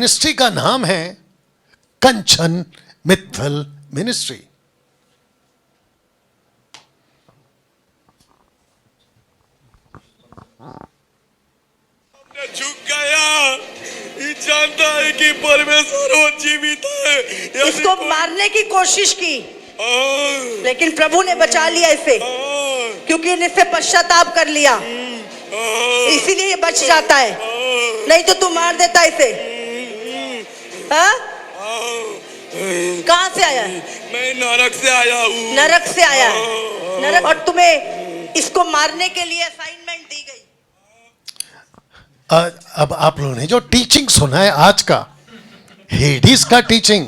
Ministry का नाम है कंचन मित्तल मिनिस्ट्री। झुक गया, ये जानता है कि परमेश्वर वो जीवित है। इसको मारने की कोशिश की लेकिन प्रभु ने बचा लिया इसे, क्योंकि इससे पश्चाताप कर लिया, इसीलिए ये बच जाता है, नहीं तो तू मार देता इसे। हाँ? कहाँ से आया? मैं नरक से आया हूँ। नरक से आया है, नरक। और तुम्हें इसको मारने के लिए असाइनमेंट दी गई। अब आप लोगों ने जो टीचिंग सुना है आज का, हेडिस का टीचिंग,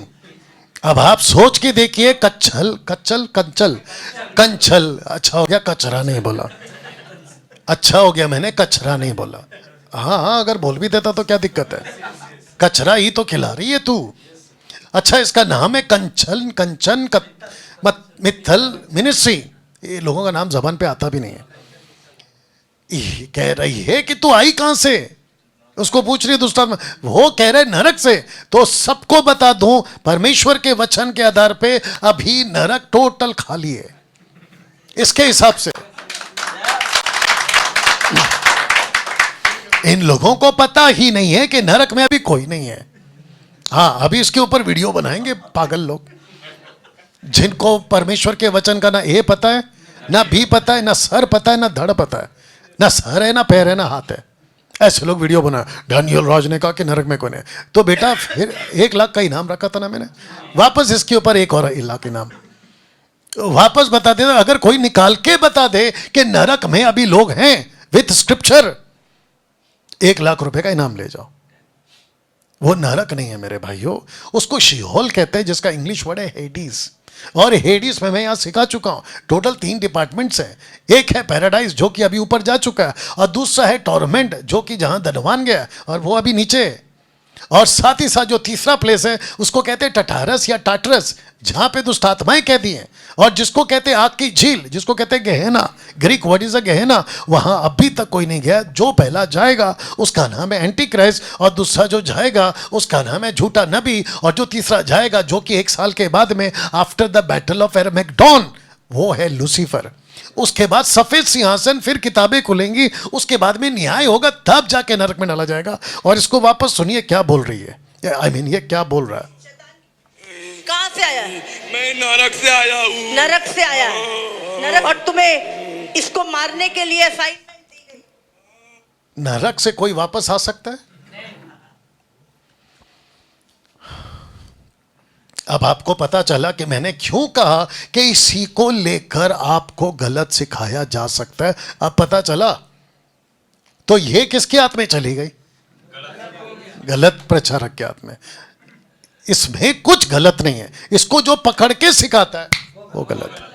अब आप सोच के देखिए। कच्छल कच्चल कंचल कंचल, अच्छा हो गया कचरा नहीं बोला, अच्छा हो गया मैंने कचरा नहीं बोला। हाँ, अगर बोल भी देता तो क्या दिक्कत है, कचरा ही तो खिला रही है तू। अच्छा, इसका नाम है कंचन मित्तल मिनिस्ट्री। ये लोगों का नाम जबान पे आता भी नहीं है। ये कह रही है कि तू आई कहां से, उसको पूछ रही है दूसरा, वो कह रहे नरक से। तो सबको बता दूं, परमेश्वर के वचन के आधार पे अभी नरक टोटल खाली है इसके हिसाब से। इन लोगों को पता ही नहीं है कि नरक में अभी कोई नहीं है। हाँ, अभी इसके ऊपर वीडियो बनाएंगे पागल लोग, जिनको परमेश्वर के वचन का ना ए पता है, ना बी पता है, ना सर पता है, ना धड़ पता है, ना सर है, ना पैर है, ना हाथ है। ऐसे लोग वीडियो बना। डैनियल राज ने कहा कि नरक में कौन है, तो बेटा फिर 1 लाख का इनाम रखा था ना मैंने, वापस इसके ऊपर एक और 1 लाख इनाम वापस बता दे। अगर कोई निकाल के बता दे कि नरक में अभी लोग हैं विथ स्क्रिप्चर, 1 लाख रुपए का इनाम ले जाओ। वो नरक नहीं है मेरे भाइयों, उसको शिहोल कहते हैं, जिसका इंग्लिश वर्ड है हेडिस। और हेडिस में मैं यहां सिखा चुका हूं। टोटल 3 डिपार्टमेंट्स हैं। एक है पैराडाइज, जो कि अभी ऊपर जा चुका है, और दूसरा है टॉर्मेंट, जो कि जहां धनवान गया और वो अभी नीचे है। और साथ ही साथ जो तीसरा प्लेस है उसको कहते हैं टटारस या टाटरस, जहां पे दुष्ट आत्माएं कहती हैं, और जिसको कहते हैं आग की झील, जिसको कहते हैं गहना। ग्रीक वर्ड इज अ गहना। वहां अभी तक कोई नहीं गया। जो पहला जाएगा उसका नाम है एंटी क्राइस्ट, और दूसरा जो जाएगा उसका नाम है झूठा नबी, और जो तीसरा जाएगा, जो कि 1 साल के बाद में आफ्टर द बैटल ऑफ एरमेगडोन, वो है लूसीफर। उसके बाद सफेद सिंहासन, फिर किताबें खुलेंगी, उसके बाद में न्याय होगा, तब जाके नरक में डाला जाएगा। और इसको वापस सुनिए क्या बोल रही है। आई मीन ये क्या बोल रहा है। कहाँ से आया? मैं नरक से आया हूँ। नरक से आया है, नरक। और तुम्हें इसको मारने के लिए असाइनमेंट दी गई। नरक से कोई वापस आ सकता है? अब आपको पता चला कि मैंने क्यों कहा कि इसी को लेकर आपको गलत सिखाया जा सकता है। अब पता चला। तो ये किसके हाथ में चली गई? गलत प्रचारक के हाथ में। इसमें कुछ गलत नहीं है, इसको जो पकड़ के सिखाता है वो गलत है।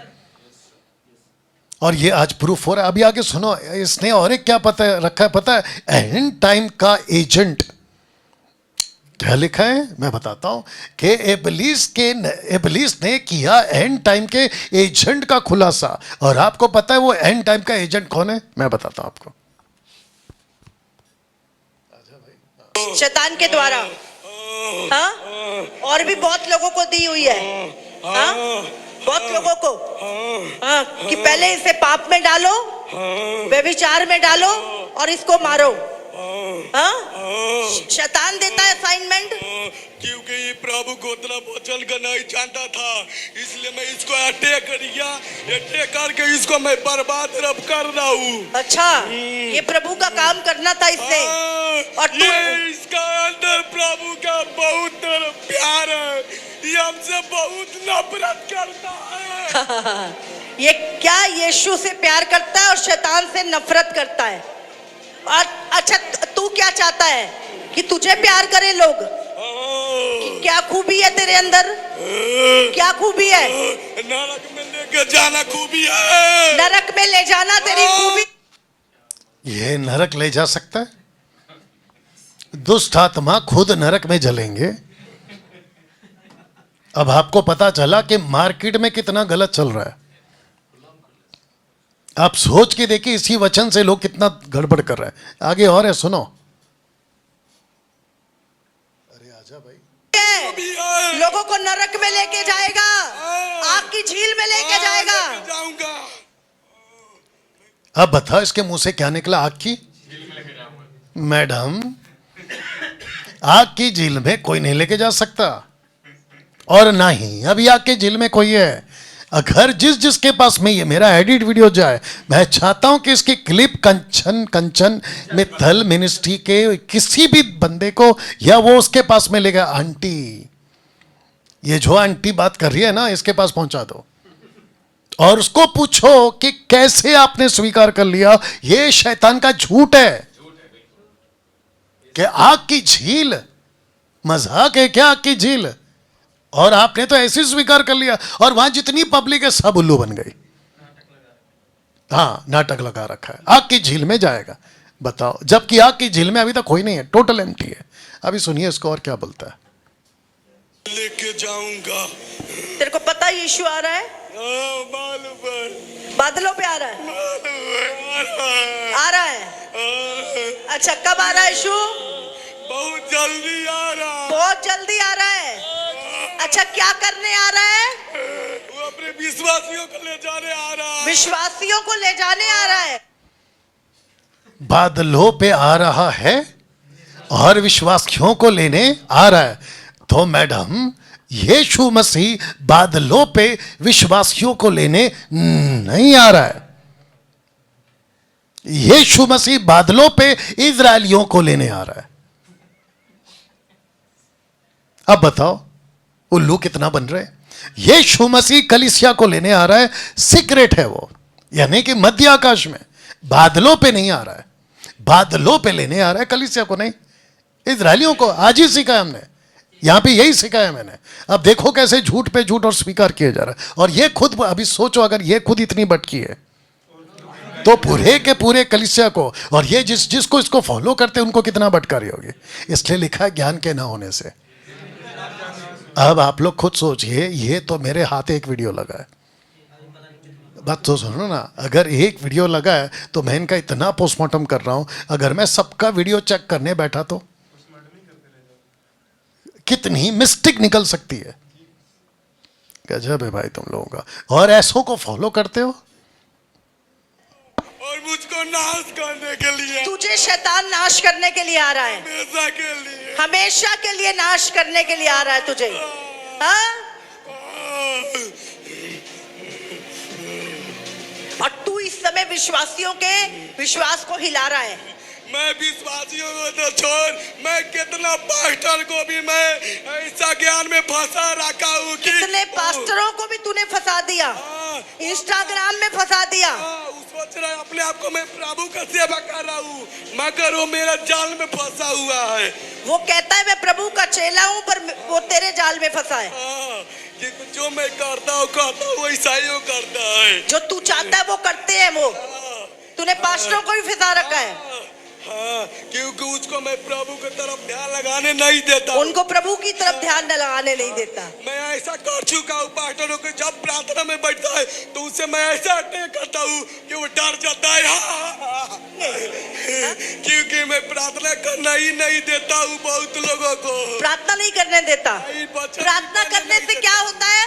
और ये आज प्रूफ हो रहा है। अभी आगे सुनो, इसने और एक क्या पता रखा है, पता है? एंड टाइम का एजेंट। क्या लिखा है मैं बताता हूं कि इब्लीस ने किया एंड टाइम के एजेंट का खुलासा। और आपको पता है वो एंड टाइम का एजेंट कौन है? मैं बताता हूं आपको। शैतान के द्वारा। हाँ? और भी बहुत लोगों को दी हुई है। हाँ? बहुत लोगों को। हाँ, कि पहले इसे पाप में डालो, व्यभिचार में डालो, और इसको मारो। हाँ? शैतान देता है असाइनमेंट। क्योंकि ये प्रभु को उतना वचन का नहीं जानता था, इसलिए मैं इसको अटैक किया। अटैक करके इसको मैं बर्बाद रब कर रहा हूँ। अच्छा, ये प्रभु का काम करना था इसने। और तू ये इसका अंदर प्रभु का बहुत प्यार है, ये हमसे बहुत नफरत करता है। ये क्या यीशु से प्यार करता है और शैतान से नफरत करता है। और अच्छा, तू क्या चाहता है? कि तुझे प्यार करे लोग? कि क्या खूबी है तेरे अंदर? क्या खूबी है? नरक में लेके जाना खूबी है। नरक में ले जाना तेरी खूबी। ये नरक ले जा सकता है? दुष्ट आत्मा खुद नरक में जलेंगे। अब आपको पता चला कि मार्केट में कितना गलत चल रहा है। आप सोच के देखिए, इसी वचन से लोग कितना गड़बड़ कर रहे हैं। आगे और है, सुनो। अरे आजा भाई। लोगों को नरक में लेके जाएगा, आग की झील में लेके जाएगा। जाऊंगा। अब बता इसके मुंह से क्या निकला? आग की मैडम, आग की झील में कोई नहीं लेके जा सकता, और ना ही अभी आग की झील में कोई है। अगर जिसके पास में ये मेरा एडिट वीडियो जाए, मैं चाहता हूं कि इसकी क्लिप कंचन मित्तल मिनिस्ट्री के किसी भी बंदे को, या वो उसके पास में लेगा। आंटी, ये जो आंटी बात कर रही है ना, इसके पास पहुंचा दो और उसको पूछो कि कैसे आपने स्वीकार कर लिया। ये शैतान का झूठ है कि आग की झील, मजाक है क्या आग की झील? और आपने तो ऐसे स्वीकार कर लिया, और वहां जितनी पब्लिक है सब उल्लू बन गई। हाँ, नाटक लगा रखा है, आग की झील में जाएगा। बताओ, जबकि आग की झील में अभी तक कोई नहीं है, टोटल एम्प्टी है। अभी सुनिए इसको और क्या बोलता है। लेके जाऊंगा। तेरे को पता यीशु आ रहा है? बादलों पे आ रहा है, आ रहा है। अच्छा, कब आ रहा है यीशु? बहुत जल्दी आ रहा है। बहुत जल्दी आ रहा है। अच्छा, क्या करने आ रहा है? वो अपने विश्वासियों को ले जाने आ रहा है। विश्वासियों को ले जाने आ रहा है। बादलों पे आ रहा है और विश्वासियों को लेने आ रहा है। तो मैडम, यीशु मसीह बादलों पे विश्वासियों को लेने नहीं आ रहा है। यीशु मसीह बादलों पे इजरायलियों को लेने आ रहा है। अब बताओ उल्लू कितना बन रहे? यीशु मसीह कलीसिया को लेने आ रहा है, सीक्रेट है वो, यानी कि मध्य आकाश में, बादलों पे नहीं आ रहा है। बादलों पे लेने आ रहा है कलीसिया को, नहीं इजरायलियों को। आज ही सिखाया हमने, यहां पे यही सिखाया मैंने। अब देखो कैसे झूठ पे झूठ और स्वीकार किया जा रहा है। और ये खुद, अभी सोचो, अगर ये खुद इतनी भटकी है तो पूरे के पूरे कलीसिया को, और ये जिसको इसको फॉलो करते हैं उनको कितना भटकारी होगी। इसलिए लिखा है ज्ञान के ना होने से। अब आप लोग खुद सोचिए, ये तो मेरे हाथ एक वीडियो लगा है। बात तो सुनो ना, अगर एक वीडियो लगा है तो मैं इनका इतना पोस्टमार्टम कर रहा हूं। अगर मैं सबका वीडियो चेक करने बैठा तो कितनी मिस्टेक निकल सकती है। गजब है भाई तुम लोगों का। और ऐसों को फॉलो करते हो, और मुझको नाश करने के लिए। तुझे शैतान नाश करने के लिए आ रहा है, हमेशा के लिए, हमेशा के लिए नाश करने के लिए आ रहा है तुझे। हाँ? और तू इस समय विश्वासियों के विश्वास को हिला रहा है। मैं विश्वासियों को तो छोड़, मैं कितना पास्टर को भी मैं ऐसा ज्ञान में फंसा रखा हूँ कि कितने पास्टरों को भी तूने फंसा दिया, इंस्टाग्राम में फंसा दिया। सोच रहा है अपने आप को मैं प्रभु का सेवा कर रहा हूँ, मगर वो मेरा जाल में फंसा हुआ है। वो कहता है मैं प्रभु का चेला हूँ, पर वो तेरे जाल में फंसा है। कि जो मैं करता हूँ वो ईसाइयों करता है। जो तू चाहता है वो करते हैं वो। तूने पास्टरों को भी फंसा रखा है। हाँ, क्योंकि उसको मैं प्रभु की तरफ ध्यान लगाने नहीं देता। उनको प्रभु की तरफ ध्यान न लगाने नहीं देता। मैं ऐसा कर चुका हूँ पास्टरों को, जब प्रार्थना में बैठता है तो उससे मैं ऐसा अटैक करता हूँ कि वो डर जाता है। क्योंकि मैं प्रार्थना करना ही नहीं देता हूँ बहुत लोगों को। प्रार्थना नहीं करने देता। प्रार्थना करने से क्या होता है?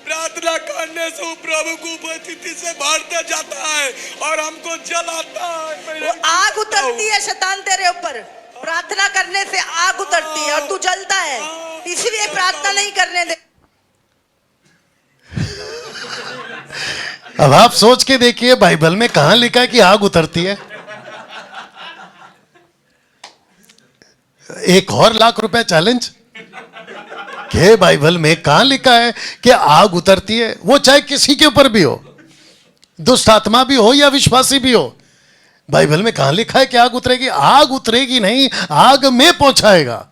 प्रार्थना करने से वो प्रभु की उपस्थिति से भरते जाता है और हमको जलाता है। वो आग उतरती है शैतान तेरे ऊपर। प्रार्थना करने से आग उतरती है और तू जलता है, इसलिए प्रार्थना नहीं करने दे। अब आप सोच के देखिए, बाइबल में कहां लिखा है कि आग उतरती है? एक और ₹1,00,000 चैलेंज के बाइबल में कहां लिखा है कि आग उतरती है? वो चाहे किसी के ऊपर भी हो, दुष्ट आत्मा भी हो या विश्वासी भी हो। बाइबल में कहां लिखा है कि आग उतरेगी? आग उतरेगी नहीं, आग में पहुंचाएगा।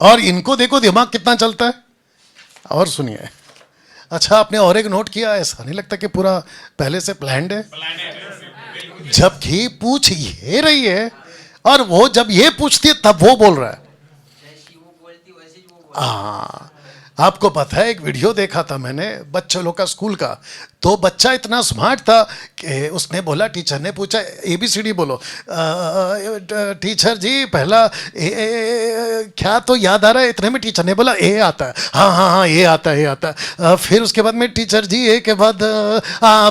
और इनको देखो दिमाग कितना चलता है। और सुनिए, अच्छा आपने और एक नोट किया, ऐसा नहीं लगता कि पूरा पहले से प्लान्ड है? जबकि पूछ ये रही है और वो जब ये पूछती है तब वो बोल रहा है। आपको पता है, एक वीडियो देखा था मैंने बच्चों लोग का स्कूल का, तो बच्चा इतना स्मार्ट था कि उसने बोला, टीचर ने पूछा ABCD बोलो, टीचर जी पहला क्या तो याद आ रहा है, इतने में टीचर ने बोला ए आता है, हाँ हाँ हाँ ए आता है, ए आता है। फिर उसके बाद में टीचर जी ए के बाद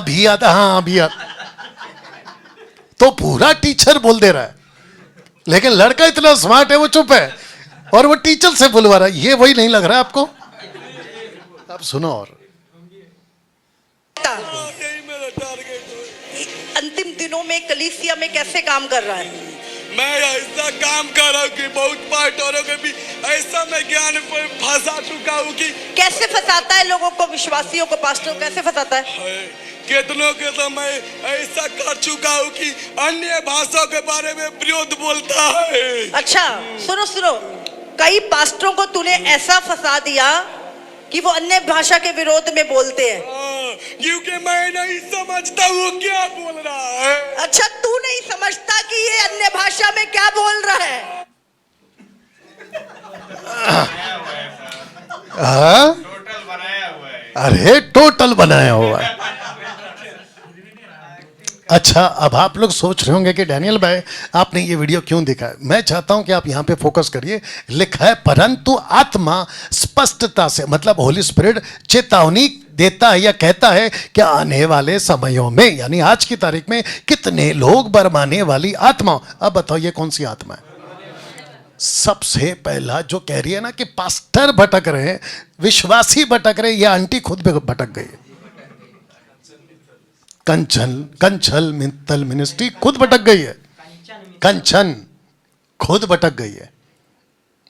भी आता, हाँ भी आता। तो पूरा टीचर बोल दे रहा है, लेकिन लड़का इतना स्मार्ट है वो चुप है और वो टीचर से बुलवा रहा है। ये वही नहीं लग रहा है आपको? अब सुनो और यही मेरा टारगेट है। अंतिम दिनों में कलीसिया में कैसे काम कर रहा है? मैं ऐसा काम कर रहा हूँ कि बहुत पास्टरों के भी ऐसा मैं ज्ञान पर फंसा चुका हूँ कि कैसे फंसाता है लोगों को, विश्वासियों को पास्टर कैसे फंसाता है? कितनों के तो मैं ऐसा कर चुका हूँ कि अन्य भाषाओं के बारे में विरोध बोलता है। अच्छा सुनो सुनो, कई पास्टरों को तूने ऐसा फंसा दिया कि वो अन्य भाषा के विरोध में बोलते हैं। क्योंकि मैं नहीं समझता वो क्या बोल रहा है। अच्छा तू नहीं समझता कि ये अन्य भाषा में क्या बोल रहा है? टोटल बनाया हुआ है। अरे टोटल बनाया हुआ है। अच्छा, अब आप लोग सोच रहे होंगे कि डैनियल भाई आपने ये वीडियो क्यों दिखा है। मैं चाहता हूं कि आप यहां पे फोकस करिए। लिखा है परंतु आत्मा स्पष्टता से, मतलब होली स्पिरिट चेतावनी देता है या कहता है कि आने वाले समयों में, यानी आज की तारीख में कितने लोग बरमाने वाली आत्मा। अब बताओ ये कौन सी आत्मा है? सबसे पहला जो कह रही है ना कि पास्टर भटक रहे हैं, विश्वासी भटक रहे, ये आंटी खुद भी भटक गई है। कंचल मित्तल मिनिस्ट्री खुद भटक गई है। कंचन खुद भटक गई है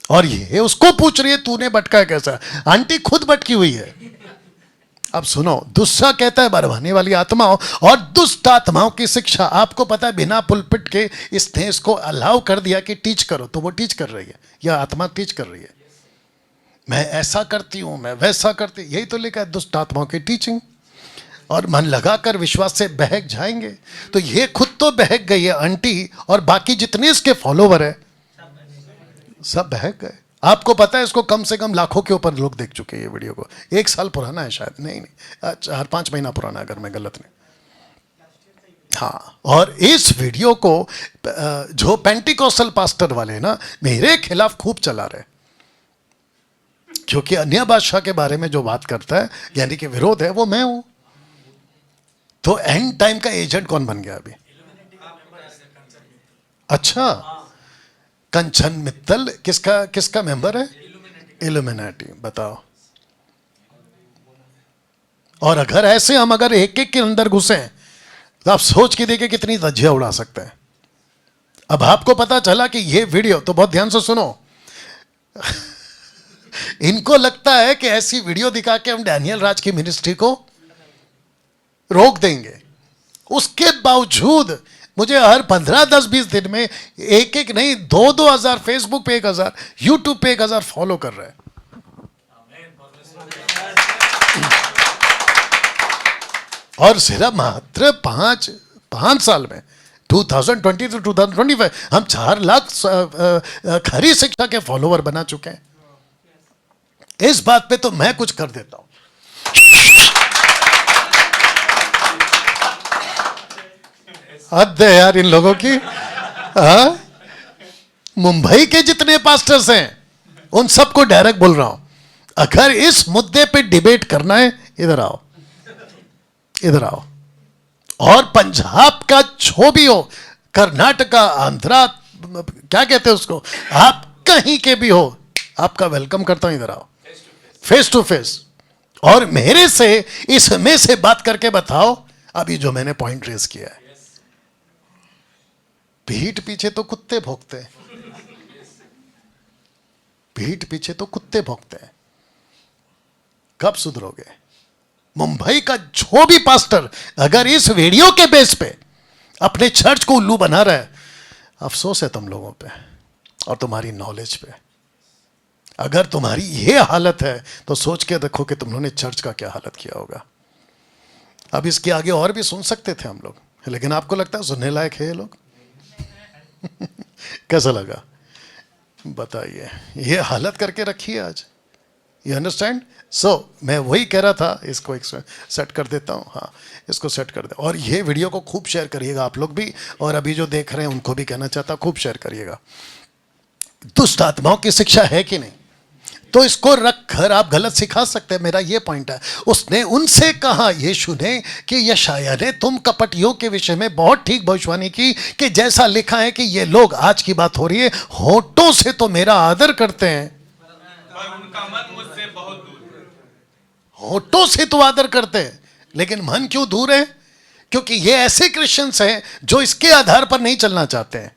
और ये उसको पूछ रही है तूने भटका है कैसा? आंटी खुद भटकी हुई है। अब सुनो, दूसरा कहता है बरवाने वाली आत्माओं और दुष्ट आत्माओं की शिक्षा। आपको पता है बिना पुलपिट के इसने इसको अलाउ कर दिया कि टीच करो, तो वो टीच कर रही है, यह आत्मा टीच कर रही है। मैं ऐसा करती हूं, मैं वैसा करती, यही तो लिखा है दुष्ट आत्माओं की टीचिंग। और मन लगाकर विश्वास से बहक जाएंगे। तो ये खुद तो बहक गई है आंटी, और बाकी जितने इसके फॉलोवर है सब बहक गए। आपको पता है इसको कम से कम लाखों के ऊपर लोग देख चुके हैं ये वीडियो को। 1 साल पुराना है शायद, नहीं 4-5 महीना पुराना अगर मैं गलत नहीं। हाँ, और इस वीडियो को जो पेंटिकोस्टल पास्टर वाले हैं ना, मेरे खिलाफ खूब चला रहे, क्योंकि अन्य भाषा के बारे में जो बात करता है यानी कि विरोध है, वो मैं हूं। तो एंड टाइम का एजेंट कौन बन गया अभी? अच्छा, कंचन मित्तल किसका मेंबर है? इल्यूमिनेटी। बताओ। और अगर ऐसे हम अगर एक एक के अंदर घुसे तो आप सोच के देखिए कितनी धज्जियां उड़ा सकते हैं। अब आपको पता चला कि ये वीडियो, तो बहुत ध्यान से सुनो, इनको लगता है कि ऐसी वीडियो दिखा के हम डैनियल राज की मिनिस्ट्री को रोक देंगे। उसके बावजूद मुझे हर 15, 10, 20 दिन में एक नहीं 2-2 हजार, फेसबुक पे 1,000, यूट्यूब पे 1,000 फॉलो कर रहे हैं। और सिर्फ मात्र 5 साल में 2020 से 2025 हम 4 लाख खरी शिक्षा के फॉलोवर बना चुके हैं। इस बात पे तो मैं कुछ कर देता हूं। हद है यार इन लोगों की। मुंबई के जितने पास्टर्स हैं उन सबको डायरेक्ट बोल रहा हूं, अगर इस मुद्दे पे डिबेट करना है, इधर आओ, इधर आओ। और पंजाब का जो भी हो, कर्नाटका, आंध्रा, क्या कहते हैं उसको, आप कहीं के भी हो, आपका वेलकम करता हूं। इधर आओ, फेस टू फेस, और मेरे से इसमें से बात करके बताओ अभी जो मैंने पॉइंट रेज किया है। पीठ पीछे तो कुत्ते भौंकते हैं, पीठ पीछे तो कुत्ते भौंकते हैं। कब सुधरोगे? मुंबई का जो भी पास्टर अगर इस वीडियो के बेस पे अपने चर्च को उल्लू बना रहा है, अफसोस है तुम लोगों पे और तुम्हारी नॉलेज पे। अगर तुम्हारी ये हालत है तो सोच के देखो कि तुम लोगों ने चर्च का क्या हालत किया होगा। अब इसके आगे और भी सुन सकते थे हम लोग, लेकिन आपको लगता है सुनने लायक है ये लोग? कैसा लगा बताइए? ये हालत करके रखी है आज, यू अंडरस्टैंड? सो मैं वही कह रहा था, इसको एक सेट कर देता हूँ, हाँ इसको सेट कर दे। और ये वीडियो को खूब शेयर करिएगा आप लोग भी, और अभी जो देख रहे हैं उनको भी कहना चाहता, खूब शेयर करिएगा। दुष्ट आत्माओं की शिक्षा है कि नहीं, तो इसको रखकर आप गलत सिखा सकते हैं, मेरा ये पॉइंट है। उसने उनसे कहा, यीशु ने, कि यशायाह ने तुम कपटियों के विषय में बहुत ठीक भविष्यवाणी की कि जैसा लिखा है कि ये लोग, आज की बात हो रही है, होठों से तो मेरा आदर करते हैं पर उनका मन मुझसे बहुत दूर है। होठों से तो आदर करते हैं, लेकिन मन क्यों दूर है? क्योंकि ये ऐसे क्रिश्चियंस हैं जो इसके आधार पर नहीं चलना चाहते हैं,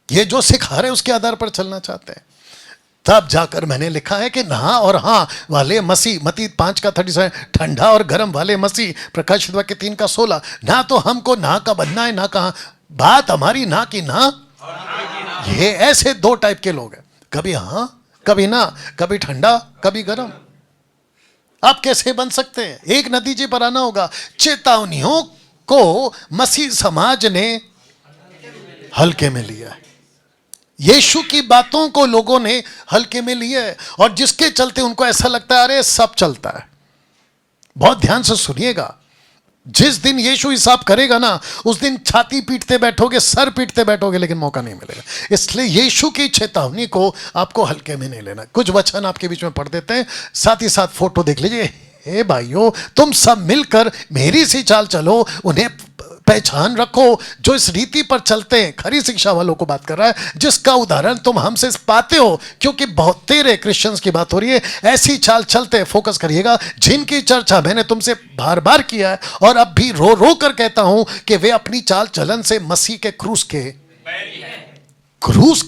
ये जो सिखा रहे हैं उसके आधार पर चलना चाहते हैं। तब जाकर मैंने लिखा है कि नहा और हाँ वाले मसीह, मत्ती 5:37, ठंडा और गर्म वाले मसीह, प्रकाशित वाक्य 3:16। ना तो हमको ना का बनना है, ना कहा बात हमारी ना की ना। ये ऐसे दो टाइप के लोग हैं, कभी हाँ कभी ना, कभी ठंडा कभी गर्म। आप कैसे बन सकते हैं? एक नतीजे पर आना होगा। चेतावनियों को मसीह समाज ने हल्के में लिया है, यीशु की बातों को लोगों ने हल्के में लिया है, और जिसके चलते उनको ऐसा लगता है अरे सब चलता है। बहुत ध्यान से सुनिएगा, जिस दिन यीशु हिसाब करेगा ना, उस दिन छाती पीटते बैठोगे, सर पीटते बैठोगे, लेकिन मौका नहीं मिलेगा। इसलिए यीशु की चेतावनी को आपको हल्के में नहीं लेना। कुछ वचन आपके बीच में पढ़ देते हैं, साथ ही साथ फोटो देख लीजिए। हे भाइयों, तुम सब मिलकर मेरी सी चाल चलो, उन्हें पहचान रखो जो इस रीति पर चलते हैं। खरी शिक्षा वालों को बात कर रहा है, जिसका उदाहरण तुम हमसे पाते हो, क्योंकि बहुत तेरे क्रिश्चियंस की बात हो रही है, ऐसी चाल चलते हैं। फोकस करिएगा, जिनकी चर्चा मैंने तुमसे बार बार किया है और अब भी रो रो कर कहता हूं कि वे अपनी चाल चलन से मसीह के क्रूस के बैरी हैं, क्रूस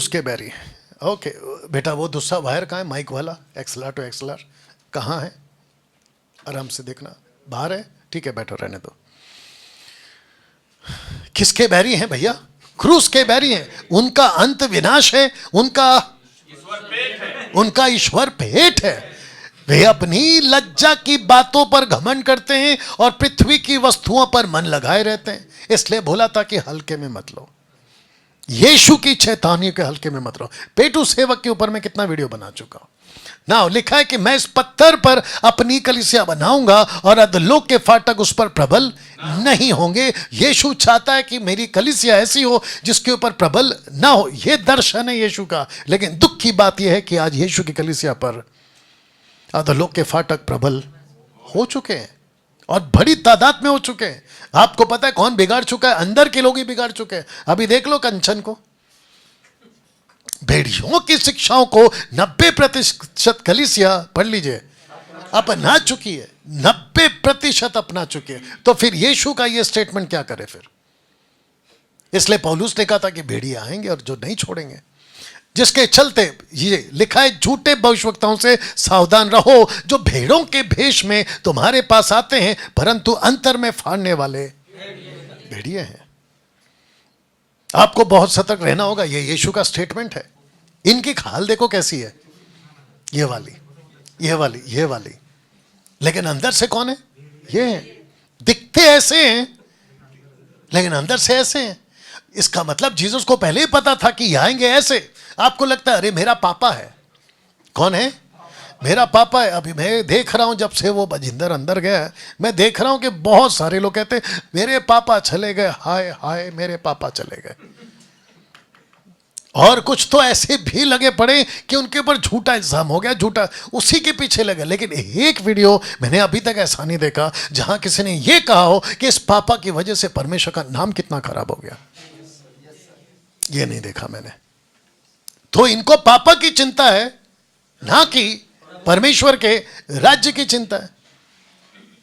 के बैरी हैं। ओके बेटा, वो दूसरा वायर कहाँ है, माइक वाला, एक्सलर टू एक्सलर कहाँ है? आराम से देखना, बाहर है, ठीक है, बैठो, रहने दो। किसके बैरी हैं भैया? क्रूस के बैरी हैं। उनका अंत विनाश है, उनका ईश्वर पेट है। वे अपनी लज्जा की बातों पर घमंड करते हैं और पृथ्वी की वस्तुओं पर मन लगाए रहते हैं। इसलिए बोला था कि हल्के में मत लो, यीशु की चेतावनी के हल्के में मत लो। पेटू सेवक के ऊपर मैं कितना वीडियो बना चुका हूं ना। लिखा है कि मैं इस पत्थर पर अपनी कलीसिया बनाऊंगा और अधोलोक के फाटक उस पर प्रबल नहीं होंगे। यीशु चाहता है कि मेरी कलीसिया ऐसी हो जिसके ऊपर प्रबल ना हो। यह दर्शन है यीशु का। लेकिन दुख की बात यह है कि आज यीशु की कलीसिया पर अधोलोक के फाटक प्रबल हो चुके हैं, और बड़ी तादाद में हो चुके हैं। आपको पता है कौन बिगाड़ चुका है? अंदर के लोग ही बिगाड़ चुके हैं। अभी देख लो कंचन को, भेड़ियों की शिक्षाओं को 90% कलीसिया, पढ़ लीजिए, अपना चुकी है। 90% अपना चुकी है। तो फिर यीशु का ये स्टेटमेंट क्या करे फिर? इसलिए पौलुस ने कहा था कि भेड़िए आएंगे और जो नहीं छोड़ेंगे, जिसके चलते ये लिखा है, झूठे भविष्यवक्ताओं से सावधान रहो, जो भेड़ों के भेष में तुम्हारे पास आते हैं परंतु अंतर में फाड़ने वाले भेड़िए हैं। आपको बहुत सतर्क रहना होगा। ये यीशु का स्टेटमेंट है। इनकी खाल देखो कैसी है, ये वाली, ये वाली, ये वाली, लेकिन अंदर से कौन है? ये है। दिखते ऐसे हैं लेकिन अंदर से ऐसे हैं। इसका मतलब जीसस को पहले ही पता था कि ये आएंगे ऐसे। आपको लगता है अरे मेरा पापा है। कौन है? मेरा पापा है। अभी मैं देख रहा हूं, जब से वो बजिंदर अंदर गया है, मैं देख रहा हूं कि बहुत सारे लोग कहते हैं मेरे पापा चले गए, हाय हाय मेरे पापा चले गए। और कुछ तो ऐसे भी लगे पड़े कि उनके ऊपर झूठा इल्जाम हो गया, झूठा, उसी के पीछे लगे। लेकिन एक वीडियो मैंने अभी तक ऐसा नहीं देखा जहां किसी ने यह कहा हो कि इस पापा की वजह से परमेश्वर का नाम कितना खराब हो गया। ये नहीं देखा मैंने। तो इनको पापा की चिंता है, ना कि परमेश्वर के राज्य की चिंता है।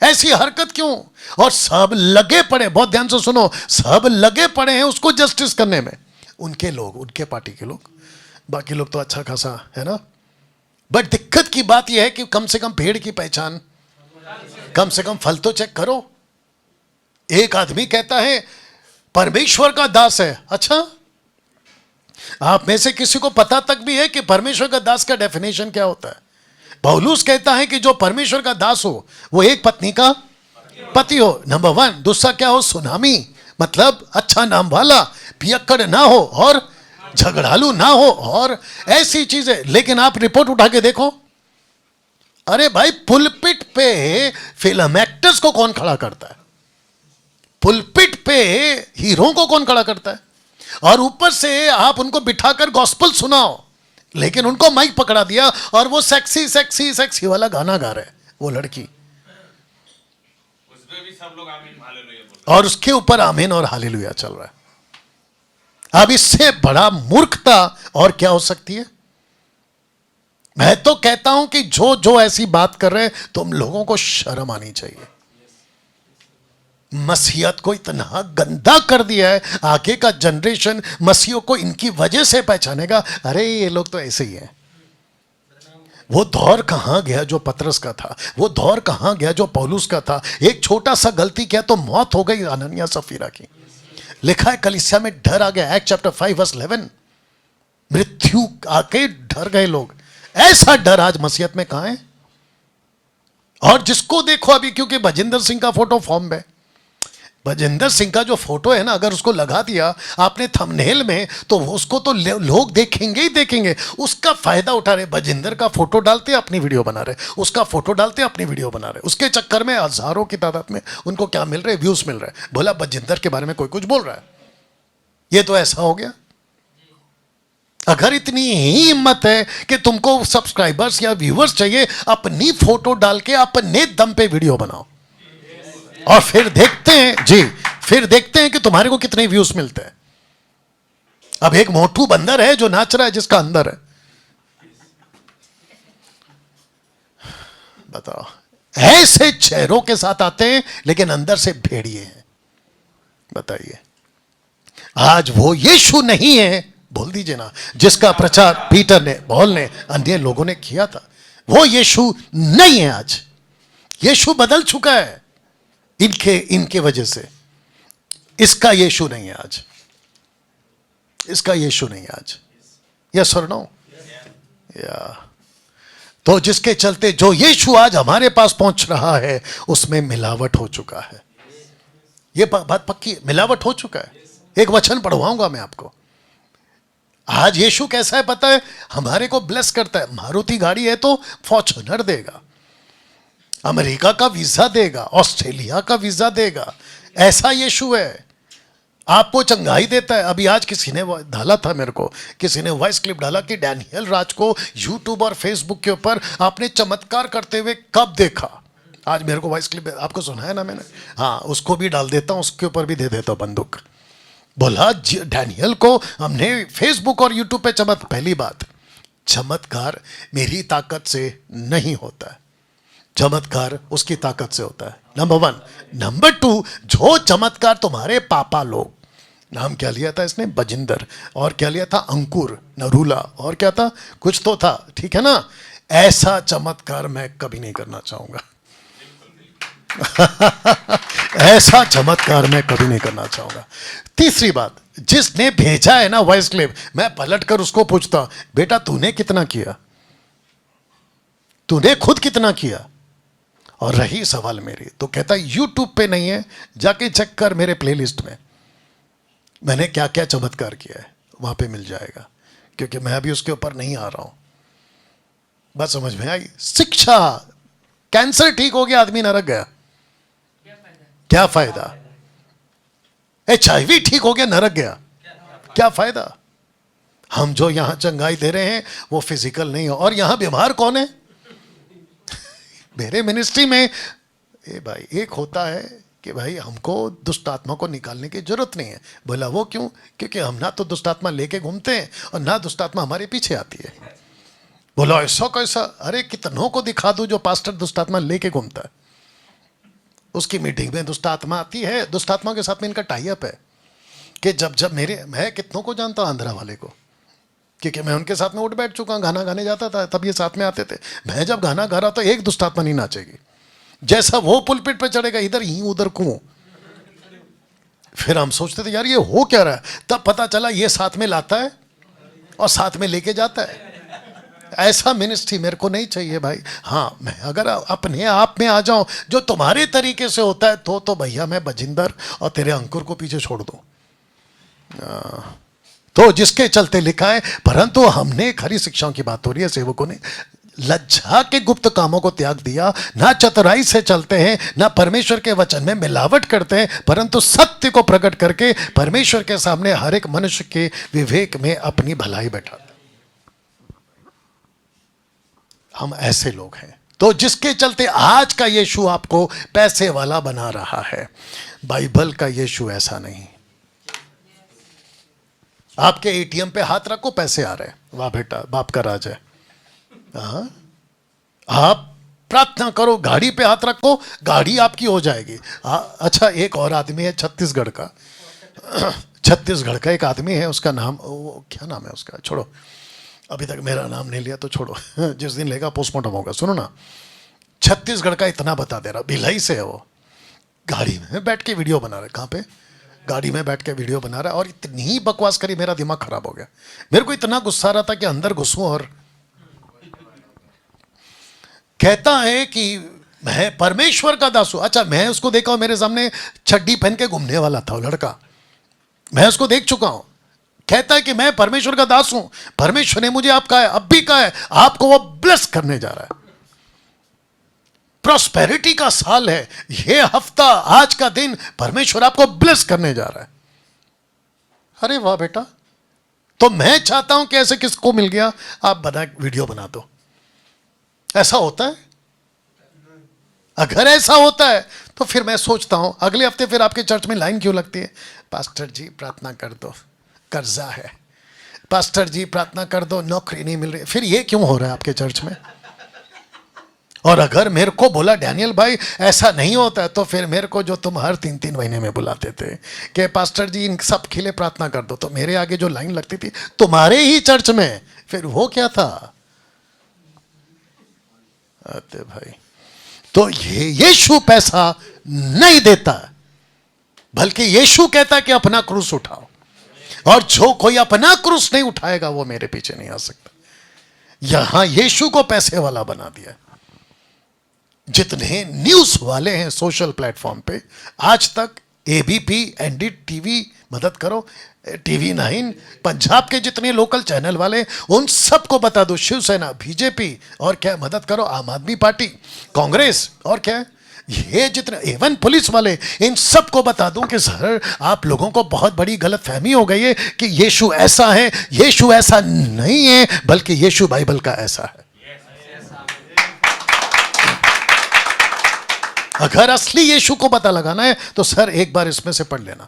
ऐसी हरकत क्यों? और सब लगे पड़े, बहुत ध्यान से सुनो, सब लगे पड़े हैं उसको जस्टिस करने में। उनके लोग, उनके पार्टी के लोग, बाकी लोग तो अच्छा खासा है ना। बट दिक्कत की बात यह है कि कम से कम पेड़ की पहचान, कम से कम फल तो चेक करो। एक आदमी कहता है परमेश्वर का दास है। अच्छा, आप में से किसी को पता तक भी है कि परमेश्वर का दास का डेफिनेशन क्या होता है? पौलुस कहता है कि जो परमेश्वर का दास हो वो एक पत्नी का पति हो, नंबर 1। दूसरा क्या हो? सुनामी, मतलब अच्छा नाम वाला, पियक्कड़ ना हो और झगड़ालू ना हो और ऐसी चीजें। लेकिन आप रिपोर्ट उठा के देखो, अरे भाई पुलपिट पे फिल्म एक्टर्स को कौन खड़ा करता है? पुलपिट पे हीरो को कौन खड़ा करता है? और ऊपर से आप उनको बिठाकर गॉस्पेल सुनाओ, लेकिन उनको माइक पकड़ा दिया और वो सेक्सी सेक्सी सेक्सी वाला गाना गा रहे, वो लड़की, उसमें भी सब लोग आमीन हालेलुया बोल और उसके ऊपर आमीन और हालेलुया चल रहा है। अब इससे बड़ा मूर्खता और क्या हो सकती है? मैं तो कहता हूं कि जो जो ऐसी बात कर रहे हैं, तुम लोगों को शर्म आनी चाहिए। मसीहत को इतना गंदा कर दिया है, आगे का जनरेशन मसीहों को इनकी वजह से पहचानेगा। अरे ये लोग तो ऐसे ही हैं। वो दौर कहां गया जो पतरस का था? वो दौर कहां गया जो पौलुस का था? एक छोटा सा गलती किया तो मौत हो गई अनन्या सफीरा की। लिखा है कलीसिया में डर आ गया, एक्ट चैप्टर 5 वर्स 11, मृत्यु आके डर गए लोग। ऐसा डर आज मसीहत में कहां है? और जिसको देखो अभी, क्योंकि भजिंदर सिंह का फोटो फॉर्म में, भजिंदर सिंह का जो फोटो है ना, अगर उसको लगा दिया आपने थंबनेल में, तो उसको तो लोग देखेंगे ही देखेंगे। उसका फायदा उठा रहे, भजिंदर का फोटो डालते अपनी वीडियो बना रहे, उसका फोटो डालते अपनी वीडियो बना रहे। उसके चक्कर में हजारों की तादाद में उनको क्या मिल रहे? व्यूज मिल रहे। बोला भजिंदर के बारे में कोई कुछ बोल रहा है, ये तो ऐसा हो गया। अगर इतनी ही हिम्मत है कि तुमको सब्सक्राइबर्स या व्यूअर्स चाहिए, अपनी फोटो डाल के अपने दम पे वीडियो बनाओ और फिर देखते हैं जी, फिर देखते हैं कि तुम्हारे को कितने व्यूज मिलते हैं। अब एक मोटू बंदर है जो नाच रहा है जिसका अंदर है। बताओ, ऐसे चेहरों के साथ आते हैं लेकिन अंदर से भेड़िए हैं। बताइए, आज वो यीशु नहीं है, बोल दीजिए ना, जिसका प्रचार पीटर ने, पॉल ने, अन्य लोगों ने किया था। वो यीशु नहीं है आज। यीशु बदल चुका है इनके वजह से। इसका यीशु नहीं है आज, इसका यीशु नहीं है आज। यस और नो? या तो जिसके चलते जो यीशु आज हमारे पास पहुंच रहा है, उसमें मिलावट हो चुका है। यह बात पक्की, मिलावट हो चुका है। एक वचन पढ़वाऊंगा मैं आपको। आज यीशु कैसा है पता है? हमारे को ब्लेस करता है। मारुति गाड़ी है तो फॉर्च्यूनर देगा, अमेरिका का वीजा देगा, ऑस्ट्रेलिया का वीजा देगा। ऐसा यीशु है। आपको चंगाई देता है। अभी आज किसी ने डाला था, मेरे को किसी ने वॉइस क्लिप डाला कि डैनियल राज को यूट्यूब और फेसबुक के ऊपर आपने चमत्कार करते हुए कब देखा। आज मेरे को वॉइस क्लिप आपको सुनाया ना मैंने, हाँ उसको भी डाल देता हूँ, उसके ऊपर भी दे देता हूँ बंदूक। बोला डैनियल को हमने फेसबुक और यूट्यूब पे पहली बात, चमत्कार मेरी ताकत से नहीं होता है, चमत्कार उसकी ताकत से होता है, नंबर 1। नंबर 2, जो चमत्कार तुम्हारे पापा लोग, नाम क्या लिया था इसने? बजिंदर, और क्या लिया था? अंकुर, नरूला, और क्या था? कुछ तो था, ठीक है ना? ऐसा चमत्कार मैं कभी नहीं करना चाहूंगा। ऐसा चमत्कार मैं कभी नहीं करना चाहूंगा। तीसरी बात, जिसने भेजा है ना वॉइस क्लिप, मैं पलट कर उसको पूछता, बेटा तूने कितना किया? तूने खुद कितना किया? और रही सवाल मेरी, तो कहता यूट्यूब पे नहीं है, जाके चेक कर मेरे प्लेलिस्ट में मैंने क्या क्या चमत्कार किया है, वहां पे मिल जाएगा। क्योंकि मैं अभी उसके ऊपर नहीं आ रहा हूं। बात समझ में आई? शिक्षा, कैंसर ठीक हो गया, आदमी नरक गया, क्या फायदा? HIV ठीक हो गया, नरक गया, क्या फायदा? हम जो यहां चंगाई दे रहे हैं वो फिजिकल नहीं हो। और यहां बीमार कौन है? मेरे मिनिस्ट्री में भाई एक होता है कि भाई हमको दुष्ट आत्मा को निकालने की जरूरत नहीं है। बोला वो क्यों? क्योंकि हम ना तो दुष्ट आत्मा लेके घूमते हैं और ना दुष्ट आत्मा हमारे पीछे आती है। बोला ऐसा कैसा? अरे कितनों को दिखा दूं जो पास्टर दुष्ट आत्मा लेके घूमता है। उसकी मीटिंग में दुष्ट आत्मा आती है, दुष्ट आत्मा के साथ में इनका टाई अप है कि जब मैं कितनों को जानता हूं, आंध्रा वाले को, क्योंकि मैं उनके साथ में उठ बैठ चुका हूं, गाना गाने जाता था तब ये साथ में आते थे। मैं जब गाना गा रहा तो एक दुष्ट आत्मा नहीं नाचेगी, जैसा वो पुलपिट पे चढ़ेगा इधर ही उधर कुओं। फिर हम सोचते थे यार ये हो क्या रहा है, तब पता चला ये साथ में लाता है और साथ में लेके जाता है। ऐसा मिनिस्ट्री मेरे को नहीं चाहिए भाई। हाँ, मैं अगर अपने आप में आ जाऊं जो तुम्हारे तरीके से होता है तो भैया मैं बजिंदर और तेरे अंकुर को पीछे छोड़ दूं। तो जिसके चलते लिखा है, परंतु हमने खरी शिक्षाओं की बात हो रही है, सेवकों ने लज्जा के गुप्त कामों को त्याग दिया, ना चतुराई से चलते हैं, ना परमेश्वर के वचन में मिलावट करते हैं, परंतु सत्य को प्रकट करके परमेश्वर के सामने हर एक मनुष्य के विवेक में अपनी भलाई बैठाते हैं। हम ऐसे लोग हैं। तो जिसके चलते आज का यीशु आपको पैसे वाला बना रहा है, बाइबल का यीशु ऐसा नहीं। आपके एटीएम पे हाथ रखो, पैसे आ रहे हैं, वाह बेटा, बाप का राज है। आप प्रार्थना करो, गाड़ी पे हाथ रखो, गाड़ी आपकी हो जाएगी। अच्छा, एक और आदमी है छत्तीसगढ़ का, छत्तीसगढ़ का एक आदमी है, उसका नाम, वो क्या नाम है उसका, छोड़ो, अभी तक मेरा नाम नहीं लिया तो छोड़ो, जिस दिन लेगा पोस्टमार्टम होगा। सुनो ना, छत्तीसगढ़ का इतना बता दे रहा, भिलाई से है वो, गाड़ी में बैठ के वीडियो बना रहा है। कहाँ पे? गाड़ी में बैठ के वीडियो बना रहा है, और इतनी बकवास करी, मेरा दिमाग खराब हो गया। मेरे को इतना गुस्सा आ रहा था कि अंदर घुसूं, और कहता है कि मैं परमेश्वर का दास हूं। अच्छा, मैं उसको देखा हूं, मेरे सामने चड्डी पहन के घूमने वाला था वो लड़का, मैं उसको देख चुका हूं। कहता है कि मैं परमेश्वर का दास हूं, परमेश्वर ने मुझे आप कहा है, अब भी कहा है, आपको वो ब्लेस करने जा रहा है। प्रॉस्पेरिटी का साल है ये हफ्ता, आज का दिन परमेश्वर आपको ब्लेस करने जा रहा है। अरे वाह बेटा, तो मैं चाहता हूं कि ऐसे किसको मिल गया, आप बना वीडियो बना दो। ऐसा होता है? अगर ऐसा होता है तो फिर मैं सोचता हूं अगले हफ्ते फिर आपके चर्च में लाइन क्यों लगती है? पास्टर जी प्रार्थना कर दो, कर्जा है। पास्टर जी प्रार्थना कर दो, नौकरी नहीं मिल रही। फिर ये क्यों हो रहा है आपके चर्च में? और अगर मेरे को बोला डैनियल भाई ऐसा नहीं होता है, तो फिर मेरे को जो तुम हर 3-3 महीने में बुलाते थे कि पास्टर जी इन सब के लिए प्रार्थना कर दो, तो मेरे आगे जो लाइन लगती थी तुम्हारे ही चर्च में, फिर वो क्या था? अरे भाई, तो ये यीशु पैसा नहीं देता, बल्कि यीशु कहता है कि अपना क्रूस उठाओ, और जो कोई अपना क्रूस नहीं उठाएगा वो मेरे पीछे नहीं आ सकता। यहां यीशु को पैसे वाला बना दिया। जितने न्यूज वाले हैं सोशल प्लेटफॉर्म पे आज तक, एबीपी, एनडीटीवी, मदद करो, TV9, पंजाब के जितने लोकल चैनल वाले, उन सबको बता दो, शिवसेना, बीजेपी, और क्या मदद करो, आम आदमी पार्टी, कांग्रेस, और क्या ये जितने, इवन पुलिस वाले, इन सबको बता दूं कि सर आप लोगों को बहुत बड़ी गलतफहमी हो गई है कि यीशु ऐसा है। यीशु ऐसा नहीं है, बल्कि यीशु बाइबल का ऐसा है। अगर असली यीशु को पता लगाना है तो सर एक बार इसमें से पढ़ लेना।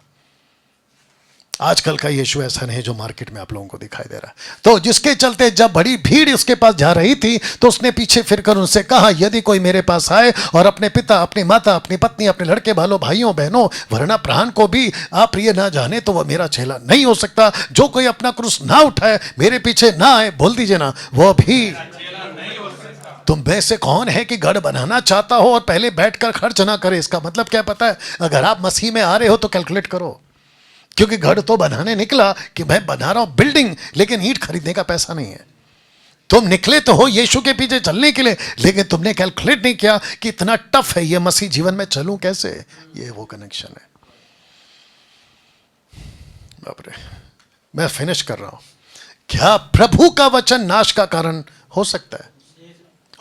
आजकल का यीशु ऐसा नहीं जो मार्केट में आप लोगों को दिखाई दे रहा है। तो जिसके चलते जब बड़ी भीड़ इसके पास जा रही थी तो उसने पीछे फिरकर उनसे कहा, यदि कोई मेरे पास आए और अपने पिता, अपनी माता, अपनी पत्नी, अपने लड़के भालों, भाइयों बहनों, वरना प्राण को भी अप्रिय ना जाने, तो वह मेरा चेला नहीं हो सकता। जो कोई अपना क्रूस ना उठाए, मेरे पीछे ना आए, बोल दीजिए ना, वो भी। तुम में से कौन है कि गढ़ बनाना चाहता हो और पहले बैठकर खर्च ना करे? इसका मतलब क्या पता है? अगर आप मसीह में आ रहे हो तो कैलकुलेट करो, क्योंकि गढ़ तो बनाने निकला कि मैं बना रहा हूं बिल्डिंग, लेकिन ईंट खरीदने का पैसा नहीं है। तुम निकले तो हो यीशु के पीछे चलने के लिए, लेकिन तुमने कैलकुलेट नहीं किया कि इतना टफ है ये मसीह जीवन में, चलूं कैसे? ये वो कनेक्शन है। बाप रे, मैं फिनिश कर रहा हूं। क्या प्रभु का वचन नाश का कारण हो सकता है?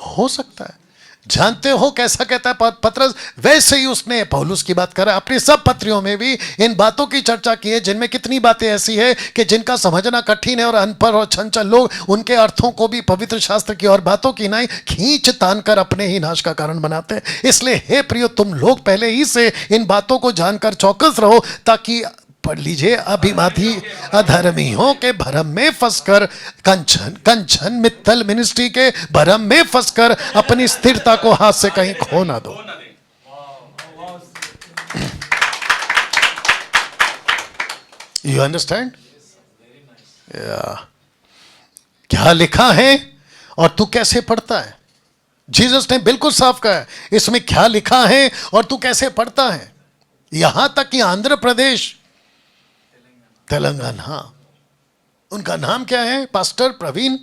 हो सकता है। जानते हो कैसा कहता है पतरस? वैसे ही उसने पौलुस की बात कर रहा है, अपनी सब पत्रियों में भी इन बातों की चर्चा की है, जिनमें कितनी बातें ऐसी है कि जिनका समझना कठिन है, और अनपढ़ और चंचल लोग उनके अर्थों को भी पवित्र शास्त्र की और बातों की नहीं खींच तान कर अपने ही नाश का कारण बनाते हैं। इसलिए हे प्रियो, तुम लोग पहले ही से इन बातों को जानकर चौकस रहो, ताकि पढ़ लीजिए, अभिमानी अधर्मियों के भरम में फंसकर, कंचन मित्तल मिनिस्ट्री के भरम में फंसकर अपनी स्थिरता को हाथ से कहीं खो ना दो। You understand? क्या लिखा है और तू कैसे पढ़ता है? जीसस ने बिल्कुल साफ कहा है इसमें क्या लिखा है और तू कैसे पढ़ता है। यहां तक कि आंध्र प्रदेश, तेलंगाना, उनका नाम क्या है? पास्टर प्रवीण।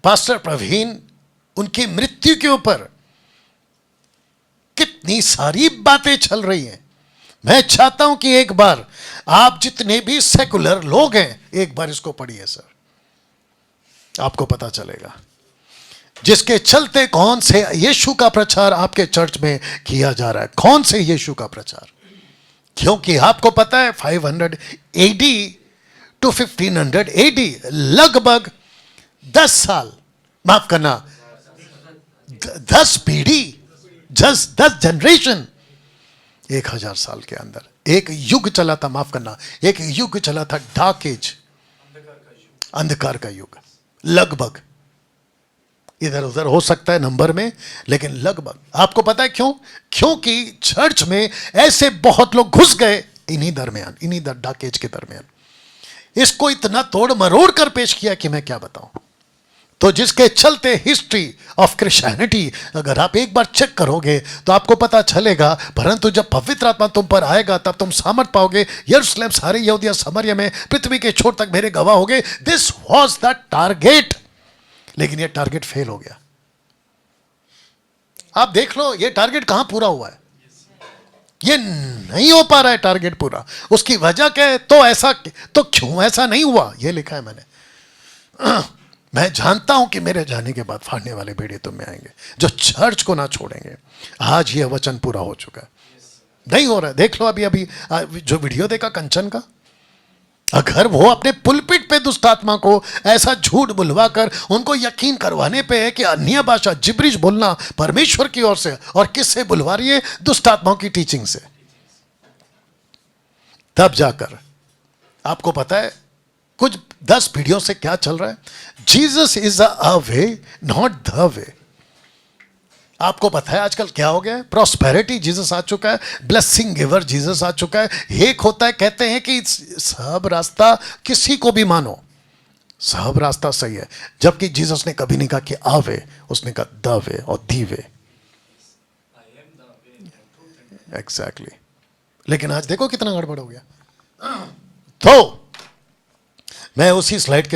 पास्टर प्रवीण, उनकी मृत्यु के ऊपर कितनी सारी बातें चल रही हैं। मैं चाहता हूं कि एक बार आप जितने भी सेकुलर लोग हैं एक बार इसको पढ़िए सर, आपको पता चलेगा जिसके चलते कौन से यीशु का प्रचार आपके चर्च में किया जा रहा है, कौन से यीशु का प्रचार। क्योंकि आपको पता है 500 AD टू 1500 AD, लगभग 10 साल, माफ करना 10 पीढ़ी, 10 जनरेशन, 1000 साल के अंदर एक युग चला था, माफ करना एक युग चला था, डार्क एज, अंधकार का युग। लगभग, इधर उधर हो सकता है नंबर में, लेकिन लगभग। आपको पता है क्यों? क्योंकि चर्च में ऐसे बहुत लोग घुस गए इन्हीं दरमियान, इन्हीं डार्क एज के दरमियान, इसको इतना तोड़ मरोड़ कर पेश किया कि मैं क्या बताऊं। तो जिसके चलते हिस्ट्री ऑफ क्रिश्चियनिटी अगर आप एक बार चेक करोगे तो आपको पता चलेगा, परंतु जब पवित्र आत्मा तुम पर आएगा तब तुम सामर्थ पाओगे, यरूशलेम सारे यहूदिया सामरिया में पृथ्वी के छोर तक मेरे गवाह होगे। दिस वाज द टारगेट, लेकिन ये टारगेट फेल हो गया। आप देख लो ये टारगेट कहां पूरा हुआ है, ये नहीं हो पा रहा है टारगेट पूरा। उसकी वजह क्या है? तो ऐसा, तो क्यों ऐसा नहीं हुआ ये लिखा है मैंने। मैं जानता हूं कि मेरे जाने के बाद फाड़ने वाले भेड़िए तुम में आएंगे जो चर्च को ना छोड़ेंगे। आज ये वचन पूरा हो चुका है, नहीं हो रहा है। देख लो अभी जो वीडियो देखा कंचन का, अगर वो अपने पुलपिट पे दुष्ट आत्मा को ऐसा झूठ बुलवा कर उनको यकीन करवाने पे है कि अन्य भाषा जिब्रिश बोलना परमेश्वर की ओर से, और किससे बुलवा रही है? दुष्ट आत्माओं की टीचिंग से। तब जाकर आपको पता है कुछ 10 पीढ़ियों से क्या चल रहा है। Jesus is a way, not the way. आपको पता है आजकल क्या हो गया है? प्रॉस्पेरिटी जीसस आ चुका है, ब्लेसिंग गिवर जीसस आ चुका है। एक होता है, कहते हैं कि सब रास्ता किसी को भी मानो, सब रास्ता सही है, जबकि जीसस ने कभी नहीं कहा कि आ वे, उसने कहा द वे और दी वे। एग्जैक्टली। लेकिन आज देखो कितना गड़बड़ हो गया। तो मैं उसी स्लाइड के